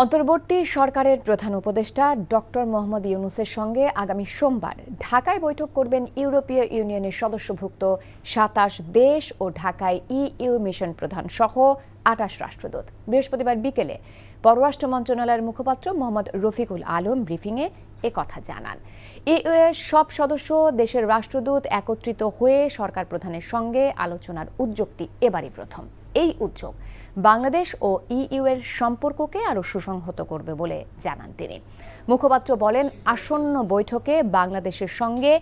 অন্তর্বর্তী সরকারের প্রধান উপদেষ্টা ডক্টর মোহাম্মদ ইউনূসের সঙ্গে আগামী সোমবার ঢাকায় বৈঠক করবেন ইউরোপীয় ইউনিয়নের সদস্যভুক্ত ২৭ দেশ ও ঢাকায় ইইউ মিশন প্রধান সহ ২৮ রাষ্ট্রদূত। বৃহস্পতিবার বিকেলে পররাষ্ট্র মন্ত্রণালয়ের মুখপাত্র মোহাম্মদ রফিকুল আলম ব্রিফিংয়ে একথা জানান। ইইউ এর সব সদস্য দেশের রাষ্ট্রদূত একত্রিত হয়ে সরকার প্রধানের সঙ্গে আলোচনার উদ্যোগটি এবারই প্রথম। এই উদ্যোগ বাংলাদেশ ও ইইউ এর সম্পর্ককে আরও সুসংহত করবে বলে জানান তিনি। মুখপাত্র বলেন, আসন্ন বৈঠকে বাংলাদেশের সঙ্গে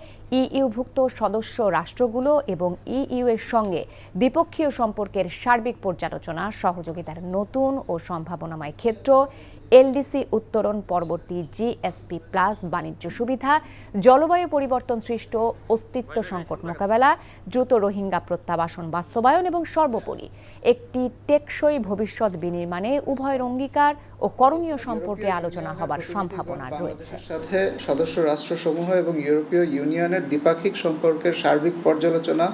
ইইউভুক্ত সদস্য রাষ্ট্রগুলো এবং ইইউ এর সঙ্গে দ্বিপক্ষীয় সম্পর্কের সার্বিক পর্যালোচনা, সহযোগিতার নতুন ও সম্ভাবনাময় ক্ষেত্র, এলডিসি উত্তরণ পরবর্তী জিএসপি প্লাস বাণিজ্য সুবিধা, জলবায়ু পরিবর্তন সৃষ্ট অস্তিত্ব সংকট মোকাবেলা, দ্রুত রোহিঙ্গা প্রত্যাবাসন বাস্তবায়ন এবং সর্বোপরি একটি টেকসই ভবিষ্যৎ বিনির্মাণে উভয়ের অঙ্গীকার ও করণীয় সম্পর্কে আলোচনা হবার সম্ভাবনা রয়েছে। সাথে সদস্য রাষ্ট্রসমূহ এবং ইউরোপীয় ইউনিয়নের দ্বিপাক্ষিক সম্পর্কের সার্বিক পর্যালোচনা,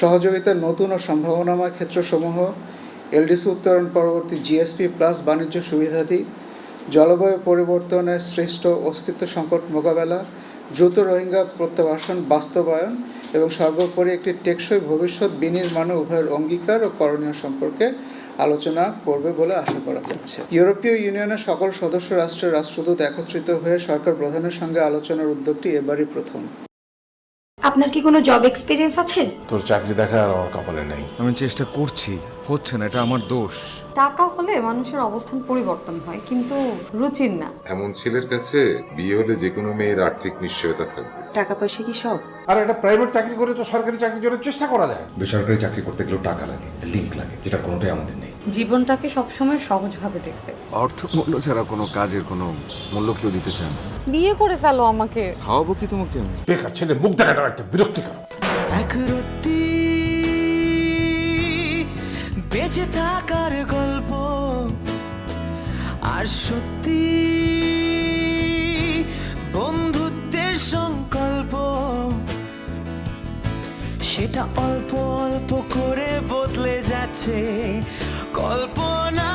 সহযোগিতার নতুন ও সম্ভাবনাময় ক্ষেত্রসমূহ, এলডিসি উত্তরণ পরবর্তী জিএসপি প্লাস বাণিজ্য সুবিধাদি, জলবায়ু পরিবর্তনের সৃষ্ট অস্তিত্ব সংকট মোকাবেলা, দ্রুত রোহিঙ্গা প্রত্যাবাসন বাস্তবায়ন এবং সর্বোপরি একটি টেকসই ভবিষ্যৎ বিনির্মাণে উভয়ের অঙ্গীকার ও করণীয় সম্পর্কে আলোচনা করবে বলে আশা করা যাচ্ছে। ইউরোপীয় ইউনিয়নের সকল সদস্য রাষ্ট্রের রাষ্ট্রদূত একত্রিত হয়ে সরকার প্রধানের সঙ্গে আলোচনার উদ্যোগটি এবারই প্রথম। আপনার কি কোনো জব এক্সপিরিয়েন্স আছে? তোর চাকরি দেখা আর আমার কপালে নেই। আমি চেষ্টা করছি, হচ্ছে না, এটা আমার দোষ। টাকা হলে মানুষের অবস্থান পরিবর্তন হয়, কিন্তু রুচির না। এমন ছেলের কাছে বিয়ে হলে যে কোনো মেয়ের আর্থিক নিশ্চয়তা থাকবে। টাকা পয়সা কি সব? আর একটা প্রাইভেট চাকরি করে তো সরকারি চাকরির জন্য চেষ্টা করা যায়। বেসরকারি চাকরি করতে গেলেও টাকা লাগে, লিঙ্ক লাগে, যেটা কোনোটাই আমাদের নেই। জীবনটাকে সবসময় সহজভাবে দেখবে। অর্থ মূল্য ছাড়া কোনো কাজের কোনো মূল্য কেউ দিতে চায় না। বিয়ে করে ফেলো আমাকে। খাওয়াবো কি তোমাকে আমি? বেকার ছেলে মুখ দেখাটা একটা বিরক্তিকর। এক রত্তি বেঁচে থাকার গল্প, আর সত্যি বন্ধুত্বের সংকল্প, সেটা অল্প অল্প করে বদলে যাচ্ছে কল্পনা।